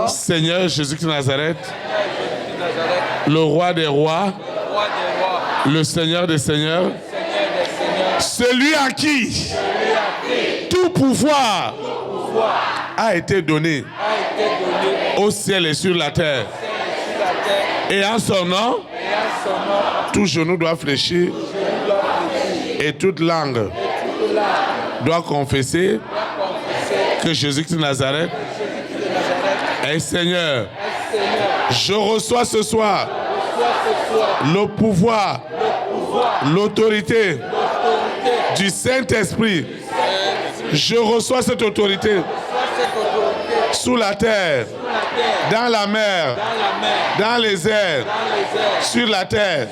Seigneur Jésus-Christ de Nazareth, le roi des rois, le Seigneur des seigneurs, celui à qui tout pouvoir a été donné au ciel et sur la terre. Et en son nom, tout genou doit fléchir et toute langue doit confesser que Jésus-Christ de Nazareth est Seigneur. Je reçois ce soir le pouvoir, l'autorité du Saint-Esprit. Je reçois cette autorité sous la terre, dans la mer, dans les airs, sur la terre,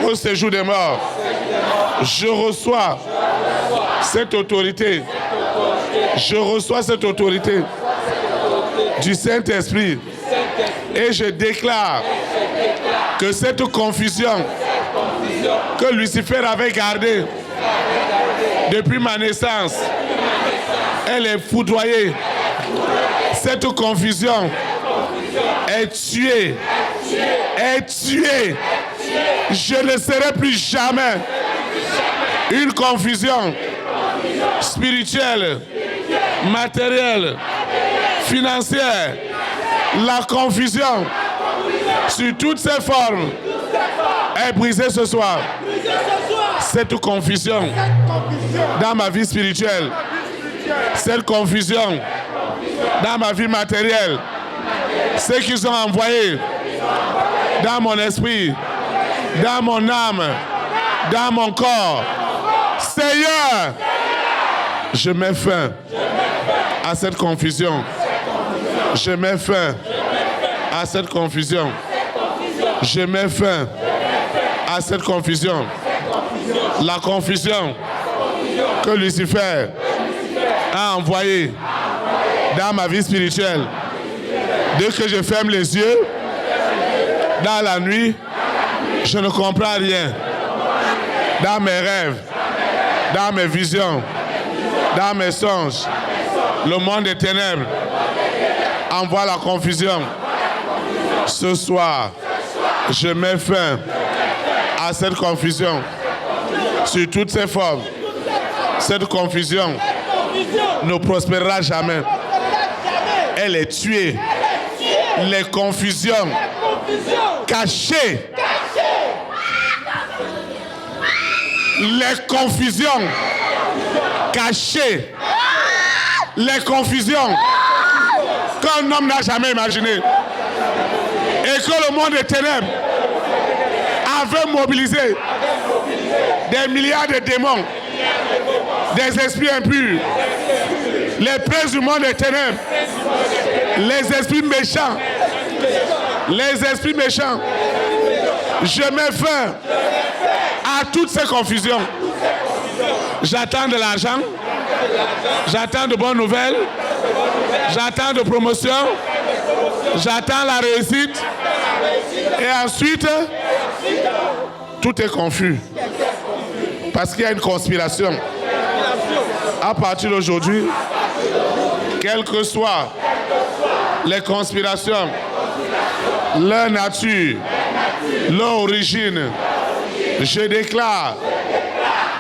au séjour des morts. Je reçois cette autorité. Je reçois cette autorité du Saint-Esprit. Et je déclare que cette confusion que Lucifer avait gardée depuis ma naissance, elle est foudroyée. Cette confusion est tuée. Est tuée. Je ne serai plus jamais une confusion spirituelle, matérielle, financière. La confusion sur toutes ses formes est brisée ce soir. Cette confusion dans ma vie spirituelle, cette confusion dans ma vie matérielle, ceux qu'ils ont envoyés dans mon esprit, dans mon âme, dans mon corps. Seigneur, je mets fin à cette confusion. Je mets fin à cette confusion. Je mets fin à cette confusion. La confusion que Lucifer a envoyée dans ma vie spirituelle. Dès que je ferme les yeux, dans la nuit, je ne comprends rien. Dans mes rêves, dans mes visions, dans mes songes, le monde des ténèbres envoie la confusion. Ce soir, je mets fin à cette confusion sur toutes ses formes. Cette confusion ne prospérera jamais. Elle est tuée. Les confusions cachées. Les confusions cachées. Les confusions qu'un homme n'a jamais imaginées. Et que le monde des ténèbres avait mobilisé des milliards de démons, des esprits impurs, les princes du monde des ténèbres, les esprits méchants, les esprits méchants. Je mets fin à toutes ces confusions. J'attends de l'argent, j'attends de bonnes nouvelles, j'attends de promotion, j'attends la réussite. Et ensuite, tout est confus. Parce qu'il y a une conspiration. À partir d'aujourd'hui, quelles que soient les conspirations, leur nature, leur origine, je déclare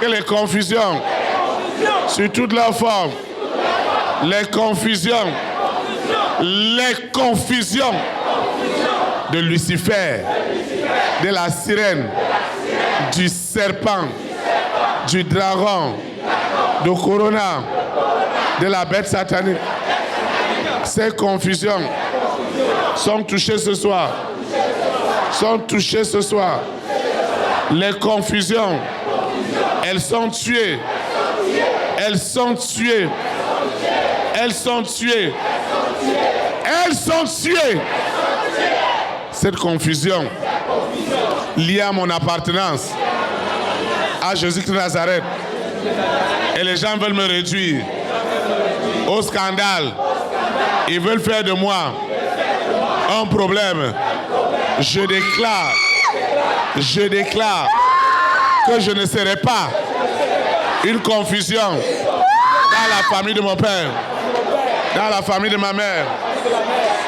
que les confusions, sur toutes leurs formes, les confusions de Lucifer, de la sirène, du serpent, du dragon, de Corona, de la bête satanique. Ces confusions sont touchées ce soir. Sont touchées ce soir. Les confusions, elles sont tuées. Elles sont tuées. Elles sont tuées. Elles sont tuées. Cette confusion liée à mon appartenance à Jésus-Christ de Nazareth. Et les gens veulent me réduire au scandale. Ils veulent faire de moi un problème. Je déclare que je ne serai pas une confusion dans la famille de mon père, dans la famille de ma mère,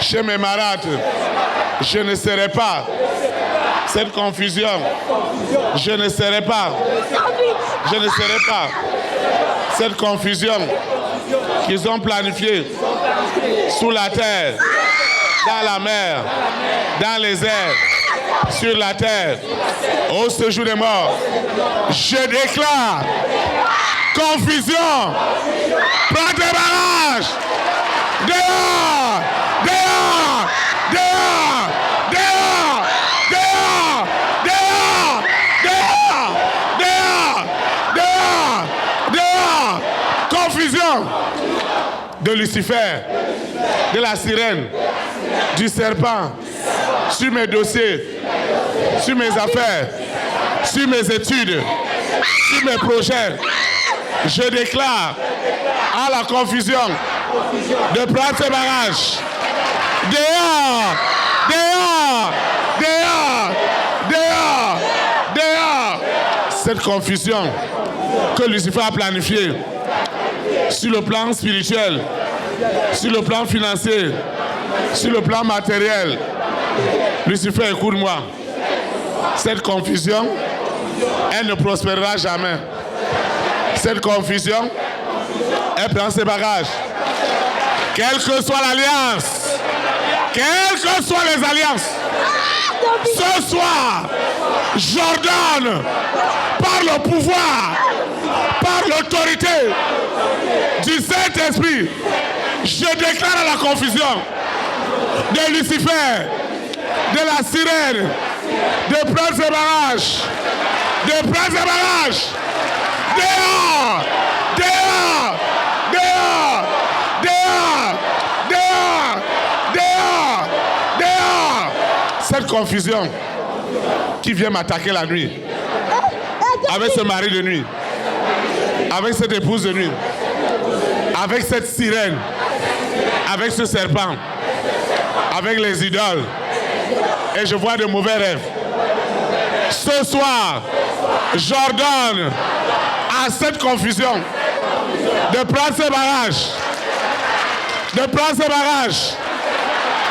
chez mes malades. Je ne serai pas cette confusion. Je ne serai pas. Je ne serai pas cette confusion qu'ils ont planifiée sous la terre, dans la mer, dans les airs, sur la terre, au séjour des morts. Je déclare confusion. Prends tes barrages. Dehors! Dehors! Dehors! Dehors! Dehors! Dehors! Dehors! Dehors! Dehors! Dehors! Confusion de Lucifer, de la sirène, du serpent, sur mes dossiers, sur mes affaires, sur mes études, sur mes projets. Je déclare à la confusion de prendre ses barrages. Dehors! Dehors! Dehors! Dehors! Dehors! Cette confusion que Lucifer a planifiée sur le plan spirituel, sur le plan financier, sur le plan matériel. Lucifer, écoute-moi. Cette confusion, elle ne prospérera jamais. Cette confusion, elle prend ses bagages. Quelle que soit l'alliance, quelles que soient les alliances, ce soir, j'ordonne par le pouvoir, par l'autorité du Saint-Esprit, je déclare à la confusion de Lucifer, de la sirène, de prendre ses barrages, de prendre ses barrages. Dehors! Dehors! Dehors! Dehors! Dehors! Dehors! Dehors! Cette confusion qui vient m'attaquer la nuit, avec ce mari de nuit, avec cette épouse de nuit, avec cette sirène, avec ce serpent, avec les idoles, et je vois de mauvais rêves. Ce soir, j'ordonne à cette confusion de prendre ses barrages, de prendre ses barrages.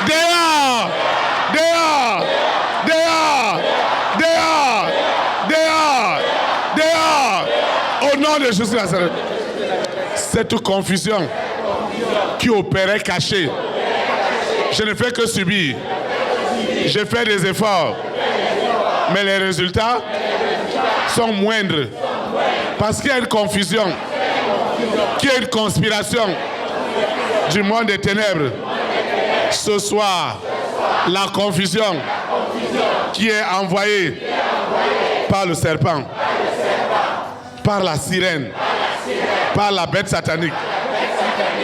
Dehors! Dehors! Dehors! Dehors! Dehors! Dehors! Au nom de Jésus Nazareth. Cette confusion qui opérait cachée, je ne fais que subir. Je fais des efforts, mais les résultats sont moindres. Parce qu'il y a une confusion, qu'il y a une conspiration du monde des ténèbres. Ce soir, la confusion qui est envoyée par le serpent, par la sirène, par la bête satanique,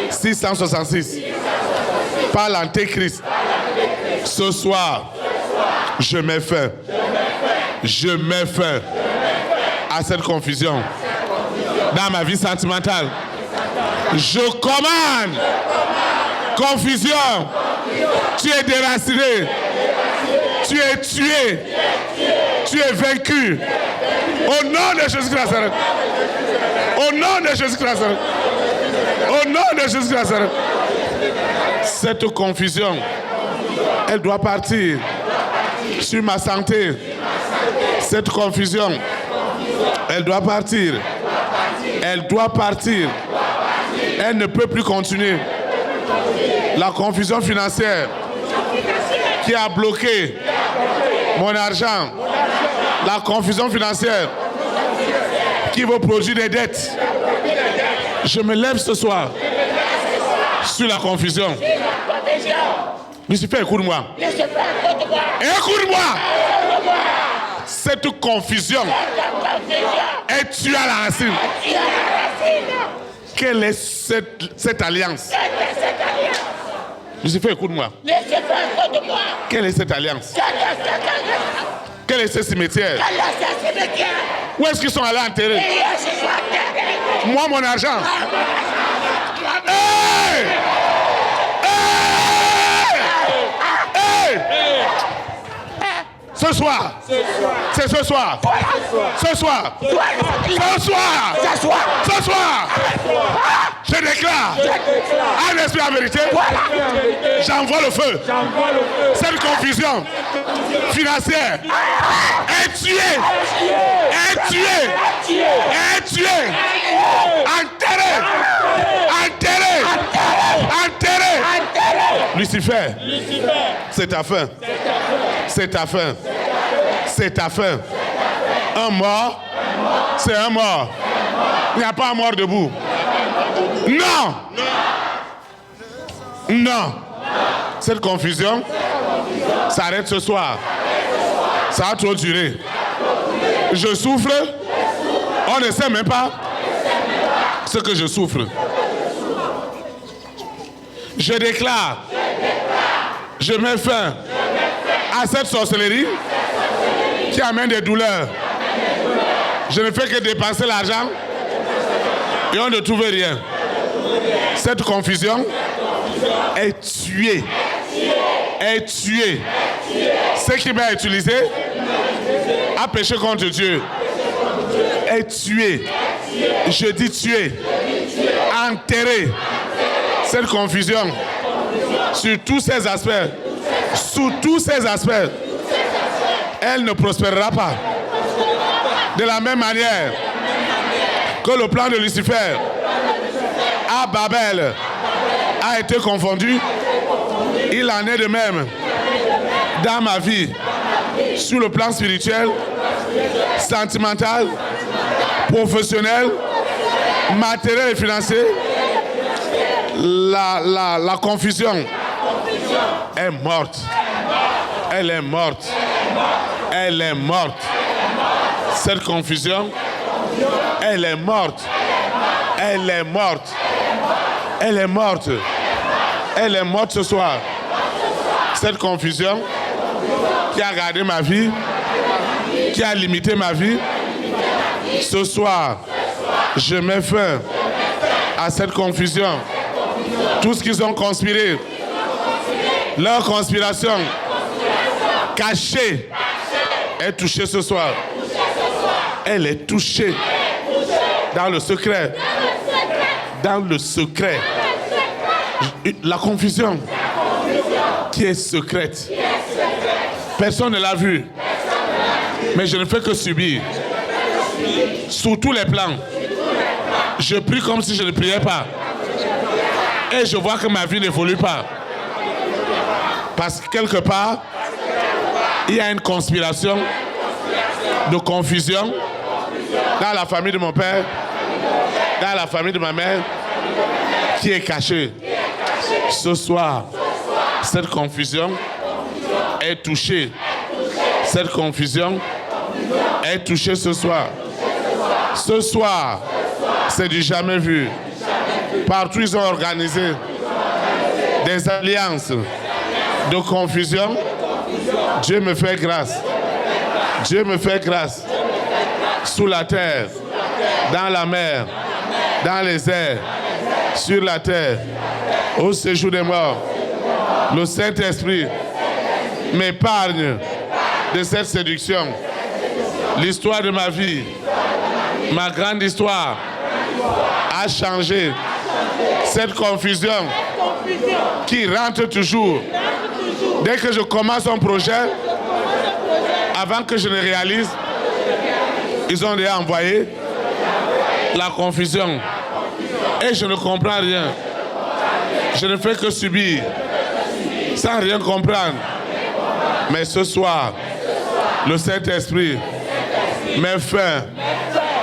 666, par l'antéchrist. Ce soir, je mets fin. Je mets fin à cette confusion dans ma vie sentimentale. Je commande confusion. Tu es déraciné. Tu es tué. Tu es vaincu. Au nom de Jésus-Christ Nazareth. Au nom de Jésus-Christ Nazareth. Au nom de Jésus-Christ Nazareth. Cette confusion, elle doit partir sur ma santé. Cette confusion, elle doit partir. Elle doit partir. Elle ne peut plus continuer. La confusion financière qui a bloqué mon argent. La confusion financière qui veut produire des dettes. Je me lève ce soir sur la confusion. Lucifer, écoute-moi. Écoute-moi. Cette confusion est tuée à la racine. Quelle est cette alliance? Lucifer, écoute-moi. Quelle est cette alliance? Quel est ce cimetière? Où est-ce qu'ils sont allés enterrer? Moi, mon argent. Hey! Hey! Hey! Ce soir. C'est ce soir. Ce soir. Ce soir. Ce soir. Je déclare un Saint-Esprit en vérité, j'envoie le feu. Cette confusion financière est tuée. Est tuée. Est tuée. Enterrée. Enterrée. Enterrée. Lucifer, c'est ta fin. C'est ta fin. C'est ta fin. Un mort, c'est un mort. Il n'y a pas un mort debout. Non. Non. Cette confusion s'arrête ce soir. Ça a trop duré. Je souffre. On ne sait même pas ce que je souffre. Je déclare. Je mets fin à cette sorcellerie qui amène des douleurs. Je ne fais que dépenser l'argent et on ne trouve rien. Cette confusion est tuée. Est tuée. Ce qui m'a utilisé à pécher contre Dieu est tué. Je dis tué. Enterré. Cette confusion sur tous ces aspects, sous tous ces aspects, elle ne prospérera pas. De la même manière que le plan de Lucifer à Babel a été confondu, il en est de même dans ma vie, sur le plan spirituel, sentimental, professionnel, matériel et financier. La confusion est morte. Elle est morte. Elle est morte. Cette confusion, elle est morte. Elle est morte. Elle est morte. Elle est morte ce soir. Cette confusion qui a gardé ma vie, qui a limité ma vie, ce soir, je mets fin à cette confusion. Tout ce qu'ils ont conspiré, leur conspiration cachée est touchée ce soir. Elle est touchée dans le secret. Dans le secret. La confusion qui est secrète. Personne ne l'a vue. Mais je ne fais que subir. Sur tous les plans. Je prie comme si je ne priais pas. Et je vois que ma vie n'évolue pas. Parce que quelque part, il y a une conspiration de confusion dans la famille de mon père, dans la famille de ma mère, qui est cachée. Ce soir, cette confusion est touchée. Cette confusion est touchée ce soir. Ce soir, c'est du jamais vu. Partout, ils ont organisé des alliances de confusion. Dieu me fait grâce. Dieu me fait grâce. Sous la terre, dans la mer, dans les airs, sur la terre, au séjour des morts. Le Saint-Esprit m'épargne de cette séduction. L'histoire de ma vie, ma grande histoire, a changé. Cette confusion qui rentre toujours. Dès que je commence un projet, avant que je ne réalise, ils ont déjà envoyé la confusion. Et je ne comprends rien. Je ne fais que subir, sans rien comprendre. Mais ce soir, le Saint-Esprit met fin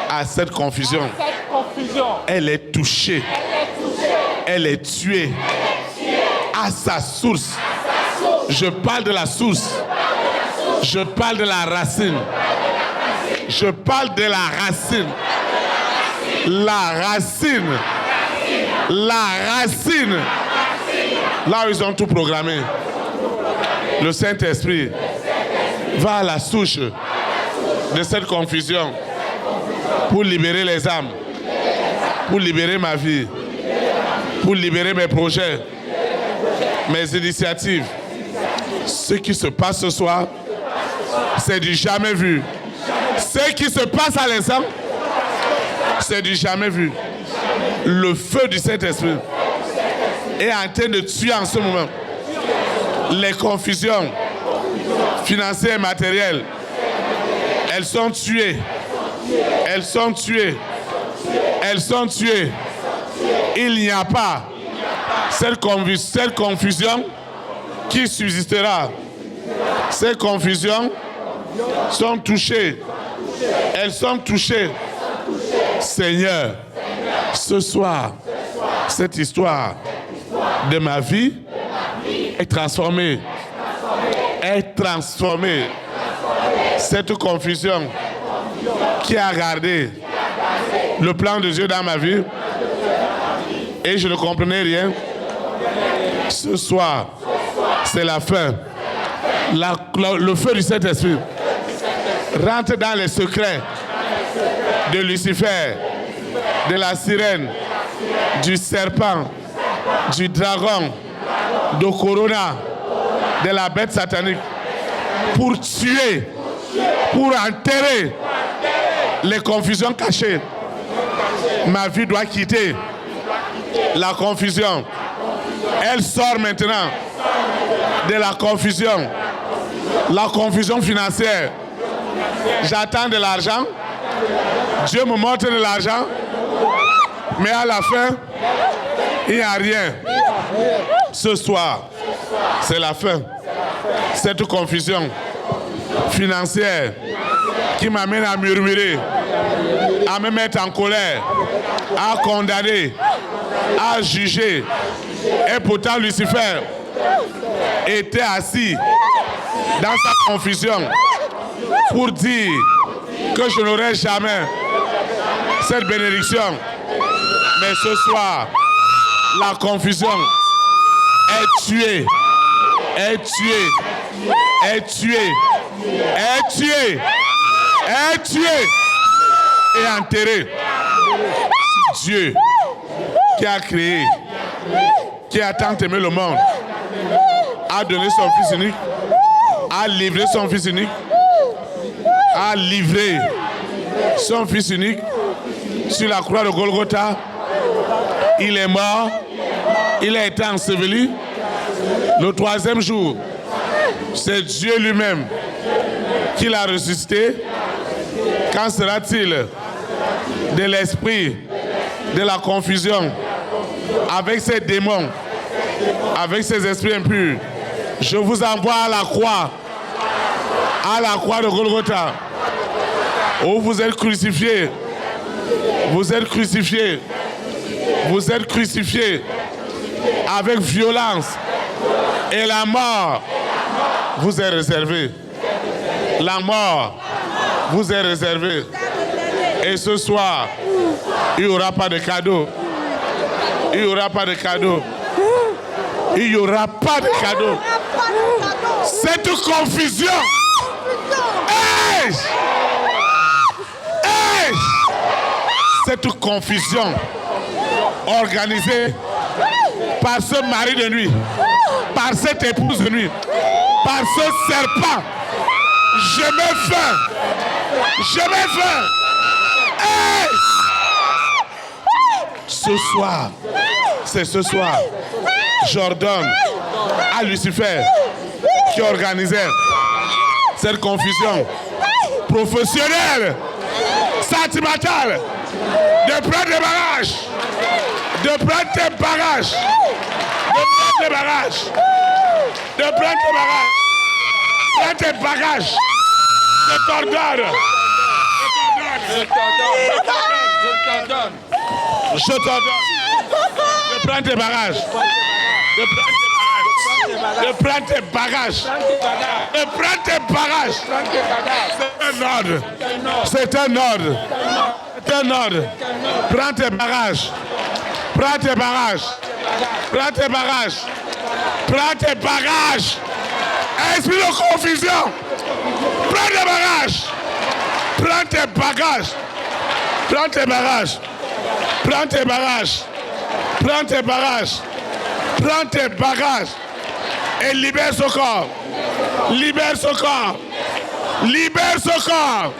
à cette confusion. Elle est touchée. Elle est tuée à sa source. Je parle de la source. Je parle de la racine. Je parle de la racine. La racine. La racine. Là où ils ont tout programmé. Le Saint-Esprit va à la souche de cette confusion pour libérer les âmes, pour libérer ma vie, pour libérer mes projets, mes initiatives. Ce qui se passe ce soir, c'est du jamais vu. Ce qui se passe à l'instant, c'est du jamais vu. Le feu du Saint-Esprit est en train de tuer en ce moment les confusions financières et matérielles. Elles sont tuées. Elles sont tuées. Elles sont tuées. Il n'y a pas cette confusion qui subsistera. Ces confusions sont touchées. Elles sont touchées. Seigneur, ce soir, cette histoire de ma vie est transformée. Est transformée. Cette confusion qui a gardé le plan de Dieu dans ma vie et je ne comprenais rien. Ce soir, c'est la fin. Le feu du Saint-Esprit rentre dans les secrets de Lucifer, de la sirène, du serpent, du dragon, de Corona, de la bête satanique, pour tuer, pour enterrer les confusions cachées. Ma vie doit quitter la confusion. Elle sort maintenant de la confusion. La confusion financière. J'attends de l'argent. Dieu me montre de l'argent. Mais à la fin, il n'y a rien. Ce soir, c'est la fin. Cette confusion financière qui m'amène à murmurer, à me mettre en colère, à condamner, à juger. Et pourtant, Lucifer était assis dans sa confusion pour dire que je n'aurai jamais cette bénédiction. Mais ce soir, la confusion est tuée, est tuée, est tuée, est tuée, est tuée et enterrée. Dieu qui a créé, qui a tant aimé le monde, a donné son Fils unique, a livré son Fils unique, a livré son Fils unique sur la croix de Golgotha. Il est mort, il a été enseveli. Le troisième jour, c'est Dieu lui-même qui l'a ressuscité. Qu'en sera-t-il de l'esprit de la confusion avec ces démons, avec ces esprits impurs? Je vous envoie à la croix de Golgotha, où vous êtes crucifiés. Vous êtes crucifiés. Vous êtes crucifiés avec violence. Et la mort vous est réservée. La mort vous est réservée. Et ce soir, il n'y aura pas de cadeau. Il n'y aura pas de cadeau. Il n'y aura pas de cadeau. Cette confusion. Hey! Hey! Cette confusion organisée par ce mari de nuit, par cette épouse de nuit, par ce serpent. Je mets fin. Je mets fin. Hey! Ce soir, c'est ce soir, j'ordonne à Lucifer qui organisait cette confusion professionnelle, sentimentale, de prendre des bagages, de prendre tes bagages, de prendre tes bagages, de prendre tes bagages, prends tes bagages, je t'ordonne, je t'ordonne, de prendre tes bagages, de prendre tes bagages, de prendre tes bagages. C'est un ordre. C'est un ordre. C'est un ordre. Prends tes bagages. Prends tes bagages. Prends tes bagages. Prends tes bagages. Esprit de confusion. Prends tes bagages. Prends tes bagages. Prends tes bagages. Prends tes bagages. Prends tes bagages. Prends tes bagages. Et libère ce corps. Libère ce corps. Libère ce corps.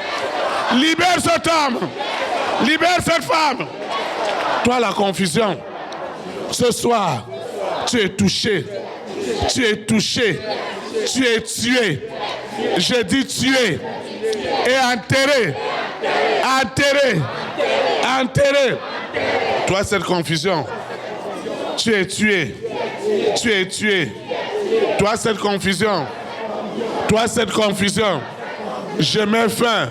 Libère cet homme. Libère cette femme. Toi, la confusion. Ce soir, Tu es touché. Tu es touché. Tu es tué. Je dis tué. Et enterré. Enterré. Enterré. Toi, cette confusion. Tu es tué. Tu es tué. Toi, cette confusion. Toi, cette confusion. Je mets fin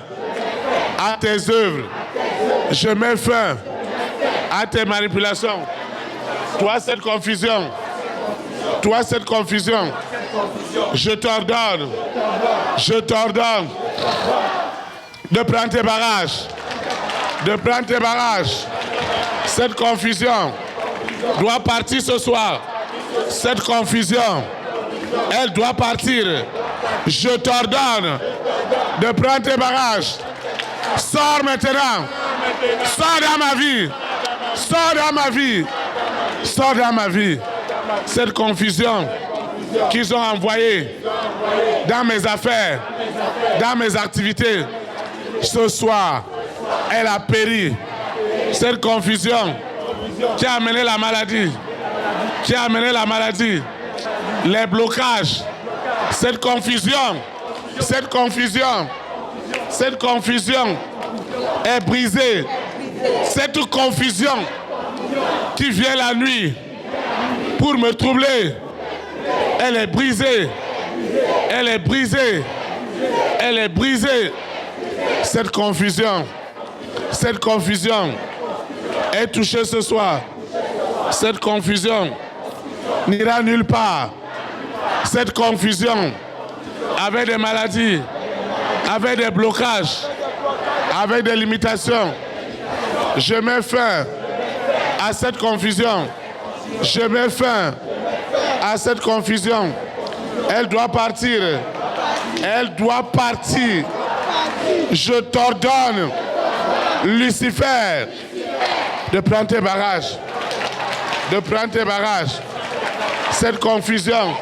à tes œuvres. Je mets fin à tes manipulations. Toi, cette confusion. Toi, cette confusion. Je t'ordonne de prendre tes bagages. De prendre tes bagages. Cette confusion doit partir ce soir. Cette confusion, elle doit partir. Je t'ordonne de prendre tes bagages. Sors maintenant. Sors dans ma vie. Sors dans ma vie. Sors dans ma vie. Cette confusion qu'ils ont envoyée dans mes affaires, dans mes activités, ce soir, elle a péri. Cette confusion qui a amené la maladie, qui a amené la maladie, les blocages, cette confusion est brisée. Cette confusion qui vient la nuit pour me troubler, elle est brisée. Elle est brisée. Elle est brisée. Cette confusion est touchée ce soir. Cette confusion n'ira nulle part. Cette confusion avec des maladies, avec des blocages, avec des limitations. Je mets fin à cette confusion. Je mets fin à cette confusion. Elle doit partir. Elle doit partir. Je t'ordonne, Lucifer, de prendre tes bagages. De prendre tes bagages. Cette confusion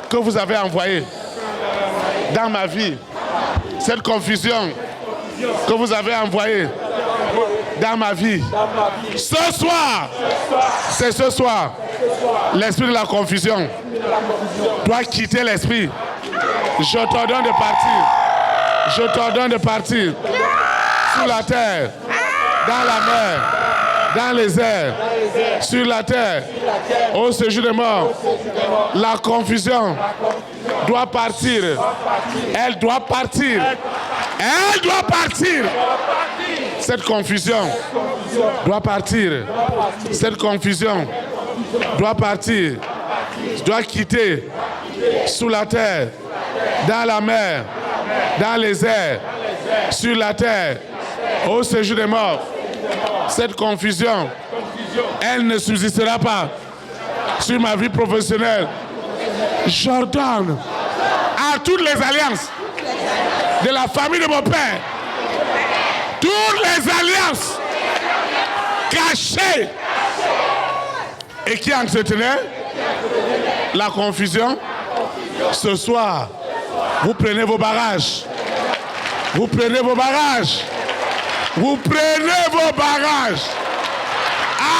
que vous avez envoyée dans ma vie. Cette confusion que vous avez envoyée dans ma vie. Ce soir, c'est ce soir, l'esprit de la confusion doit quitter l'esprit. Je t'ordonne de partir. Je t'ordonne de partir sur la terre, dans la mer, dans les airs, sur la terre, au séjour des morts. La confusion doit partir. Elle doit partir. Elle doit partir. Cette confusion doit partir. Cette confusion doit partir. Doit quitter sous la terre, dans la mer, dans les airs, sur la terre, au séjour des morts. Cette confusion, elle ne subsistera pas sur ma vie professionnelle. J'ordonne à toutes les alliances de la famille de mon père, toutes les alliances cachées et qui entretenaient la confusion, ce soir, vous prenez vos bagages. Vous prenez vos bagages. Vous prenez vos bagages.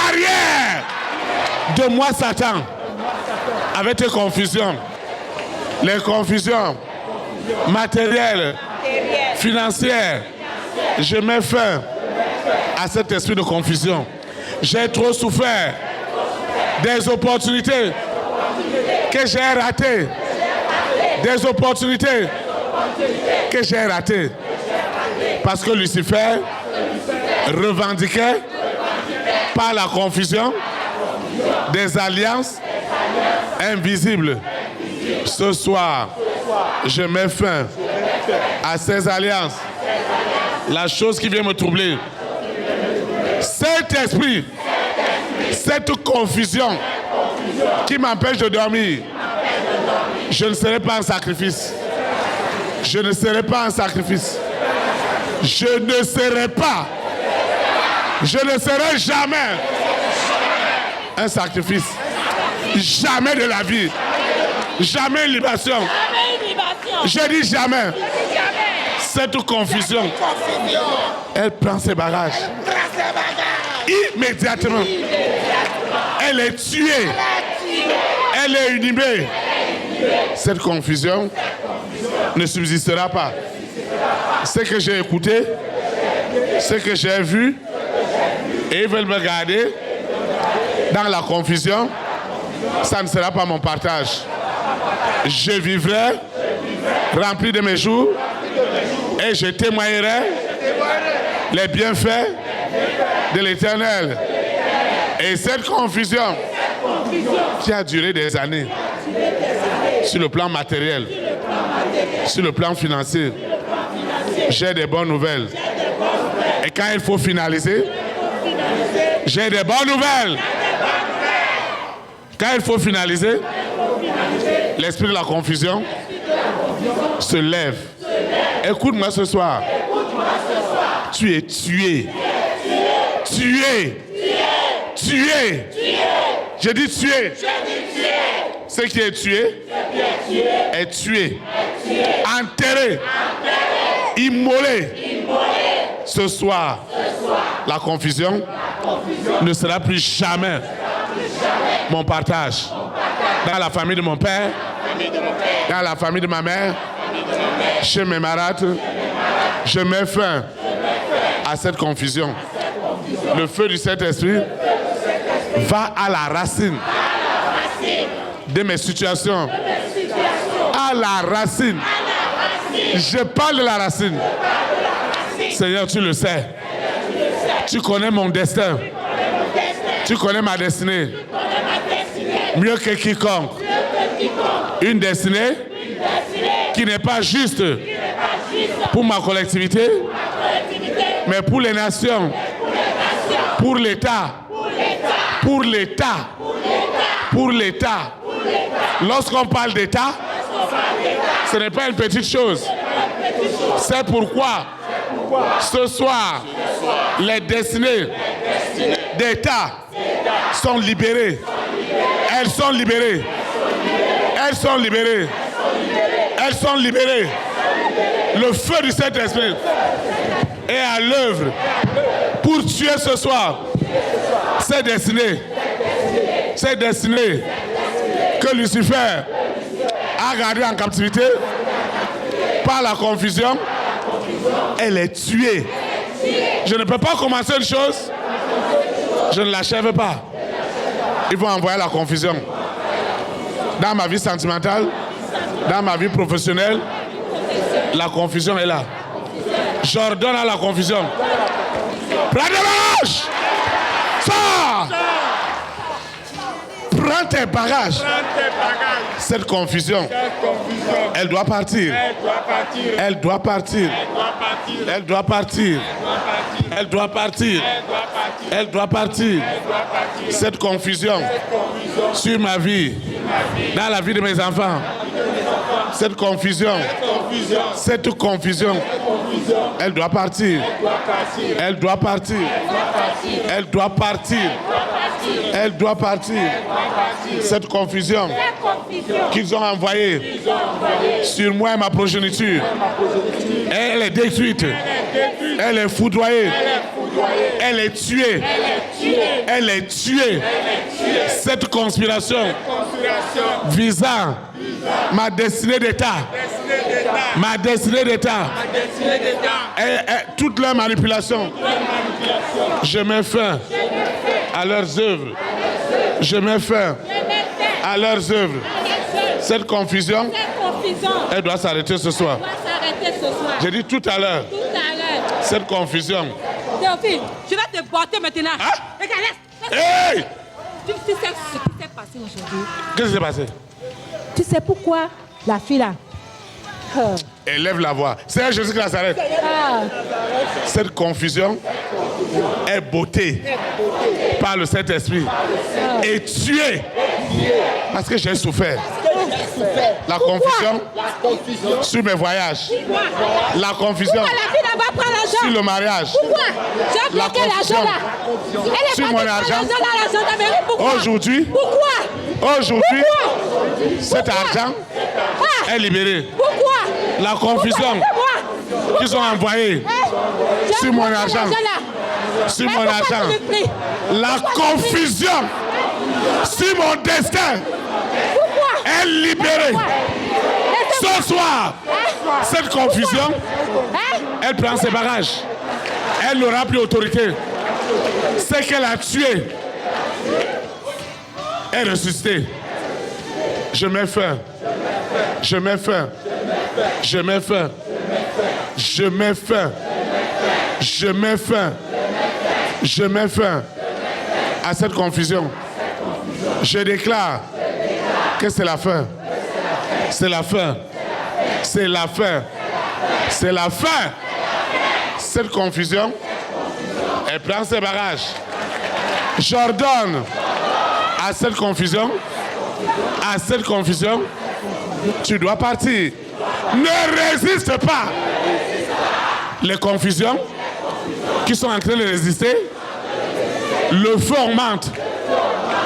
Arrière de moi, Satan, avec tes confusions. Les confusions matérielles, financières. Je mets fin à cet esprit de confusion. J'ai trop souffert des opportunités que j'ai ratées. Des opportunités que j'ai ratées. Parce que Lucifer revendiquait par la confusion des alliances invisibles. Ce soir, je mets fin à ces alliances. La chose qui vient me troubler, cet esprit, cette confusion qui m'empêche de dormir, je ne serai pas un sacrifice. Je ne serai pas un sacrifice. Je ne serai pas. Je ne serai jamais un sacrifice. Jamais de la vie. Jamais une libation. Je dis jamais. Cette confusion, elle prend ses bagages. Immédiatement. Elle Elle est tuée. Elle est inhibée. Cette confusion ne subsistera pas. Ce que j'ai écouté, ce que j'ai vu, et ils veulent me garder dans la confusion, ça ne sera pas mon partage. Je vivrai rempli de mes jours et je témoignerai les bienfaits de l'Éternel. Et cette confusion qui a duré des années sur le plan matériel, sur le plan financier, j'ai des bonnes nouvelles. Et quand il faut finaliser, j'ai des bonnes nouvelles. Quand il faut finaliser, l'esprit de la confusion se lève. Écoute-moi ce soir. Tu es tué. Tué. Tué. J'ai dit tué. Ce qui est tué est tué. Enterré. Immolé. Ce soir, la confusion ne sera plus jamais mon partage. Dans la famille de mon père, dans la famille de ma mère, chez mes marâtres, je mets fin à cette confusion. Le feu du Saint-Esprit va à la racine de mes situations. À la racine. Je parle de la racine. Seigneur, tu le sais. Tu connais mon destin. Tu connais ma destinée. Mieux que quiconque. Une destinée qui n'est pas juste pour ma collectivité, mais pour les nations, pour l'État, pour l'État, pour l'État. Lorsqu'on parle d'État, ce n'est pas une petite chose. C'est pourquoi ce soir, les destinées d'État sont libérées. Elles sont libérées. Elles sont libérées. Elles sont libérées. Le feu du Saint-Esprit est à l'œuvre pour tuer ce soir ces destinées. Ces destinées que Lucifer a gardées en captivité par la confusion. Elle est tuée. Je ne peux pas commencer une chose, je ne l'achève pas. Ils vont envoyer la confusion. Dans ma vie sentimentale, dans ma vie professionnelle, la confusion est là. J'ordonne à la confusion. Prends des bagages. Sors. Prends tes bagages. Cette confusion, elle doit partir. Elle doit partir. Elle doit partir. Elle doit partir. Elle doit partir. Cette confusion sur ma vie, dans la vie de mes enfants. Cette confusion, elle doit partir. Elle doit partir. Elle doit partir. Elle doit partir. Cette confusion qu'ils ont envoyée sur moi et ma progéniture, elle est détruite. Elle est foudroyée. Elle est tuée. Elle est tuée. Cette conspiration visant ma destinée d'État, ma destinée d'État, toute leur manipulation, je mets fin à leurs œuvres. Je mets fin à leurs œuvres. Cette confusion, elle doit s'arrêter ce soir. J'ai dit tout à l'heure. Cette confusion. Théophile, je vais te botter maintenant. Hein? Regarde, Hey! tu sais ce qui s'est passé aujourd'hui. Qu'est-ce qui s'est passé? Tu sais pourquoi la fille là Élève la voix. C'est Jésus qui la s'arrête. Cette confusion est bottée par le Saint-Esprit et tuée parce que j'ai souffert. La confusion sur mes voyages. La confusion la fille là va prendre l'argent sur le mariage. Pourquoi? J'ai bloqué l'argent là. Elle est sur mon argent. Pourquoi? Aujourd'hui. Pourquoi? Aujourd'hui. Cet argent est libéré. Pourquoi? La confusion qu'ils ont envoyée sur mon argent. Sur mon argent. La confusion sur mon destin Pourquoi? est libéré. Ce soir, cette confusion, elle prend ses bagages. Elle n'aura plus autorité. Ce qu'elle a tué est ressuscité. Je mets fin. Je mets fin. Je mets fin. Je mets fin. Je mets fin. Je mets fin à cette confusion. Je déclare que c'est la fin. C'est la fin. C'est la fin. C'est la fin. Cette confusion, elle prend ses bagages. J'ordonne à cette confusion, tu dois partir. Ne résiste pas. Les confusions qui sont en train de résister, le feu augmente.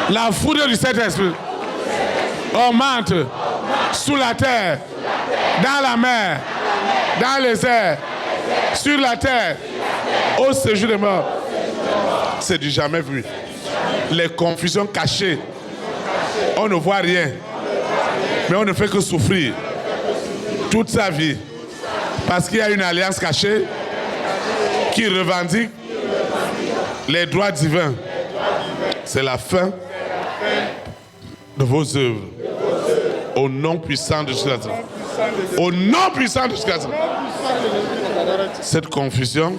La foudre du Saint-Esprit augmente sous la terre, dans la mer, dans les airs, sur la terre, au séjour des morts. C'est du jamais vu. Les confusions cachées, on ne voit rien, mais on ne fait que souffrir toute sa vie. Parce qu'il y a une alliance cachée qui revendique les droits divins. C'est la fin de vos œuvres. Au nom puissant de Jésus-Christ. Au nom puissant de Jésus-Christ. Cette confusion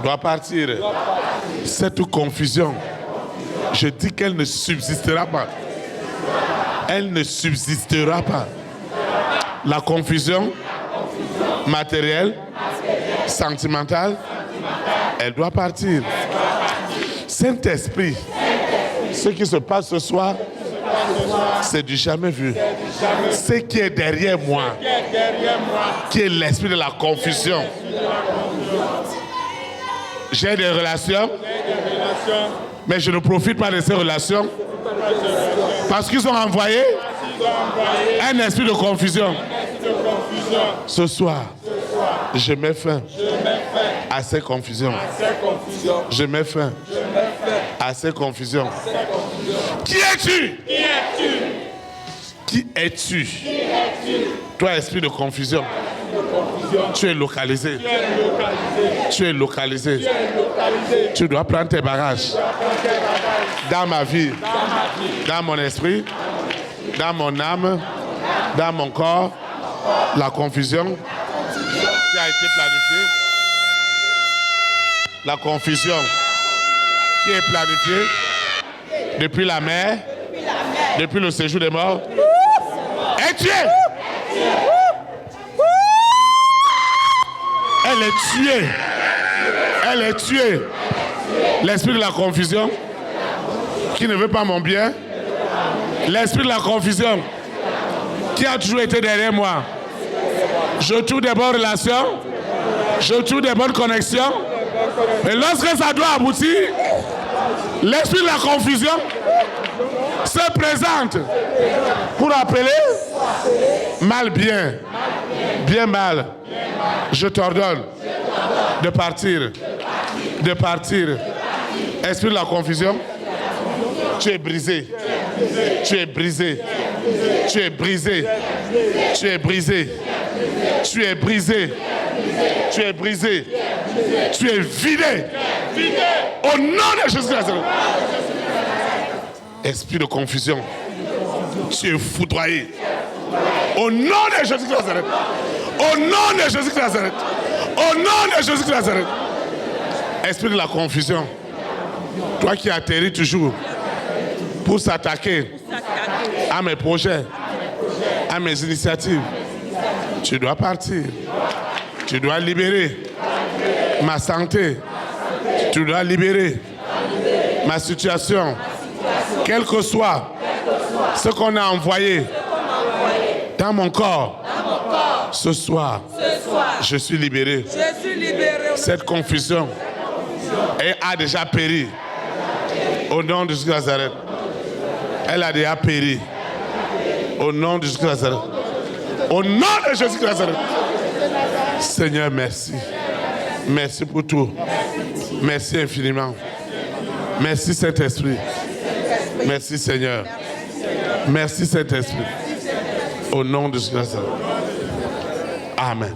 doit partir. Cette confusion, je dis qu'elle ne subsistera pas. Elle ne subsistera pas. La confusion matérielle, sentimentale, elle doit partir. Saint-Esprit, ce qui se passe ce soir, c'est du jamais vu. Ce qui est derrière moi, qui est l'esprit de la confusion. J'ai des relations, mais je ne profite pas de ces relations parce qu'ils ont envoyé un esprit de confusion. Ce soir, je mets fin à ces confusions. Je mets fin à ces confusions. Qui es-tu? Qui es-tu? Toi, esprit de confusion, tu es localisé. Tu es localisé. Tu dois prendre tes bagages. Dans ma vie, dans mon esprit, dans mon âme, dans mon corps, la confusion qui a été planifiée, la confusion qui est planifiée depuis la mer, depuis le séjour des morts, est tuée. Elle est tuée. Elle est tuée. L'esprit de la confusion qui ne veut pas mon bien. L'esprit de la confusion qui a toujours été derrière moi. Je trouve des bonnes relations. Je trouve des bonnes connexions. Et lorsque ça doit aboutir, l'esprit de la confusion se présente pour appeler mal bien, bien mal. Je t'ordonne de partir, de partir. Esprit de la confusion, tu es brisé, tu es brisé, tu es brisé, tu es brisé, tu es brisé, tu es brisé, tu es vidé. Au nom de Jésus-Christ. Esprit de confusion, tu es foudroyé. Au nom de Jésus-Christ. Au nom de Jésus-Christ. Au nom de Jésus-Christ. Esprit de la confusion, toi qui atterris toujours pour s'attaquer à mes projets, à mes initiatives, tu dois partir. Tu dois libérer ma santé. Tu dois libérer ma situation. Quel que soit ce qu'on a envoyé dans mon corps, ce soir, je suis libéré. Cette confusion a déjà péri. Au nom de Jésus de Nazareth. Elle a déjà péri. Au nom de Jésus de Nazareth. Au nom de Jésus de Nazareth. Seigneur, merci. Merci pour tout. Merci infiniment. Merci Saint-Esprit. Merci Seigneur. Merci Saint-Esprit. Au nom de Jésus. Amen.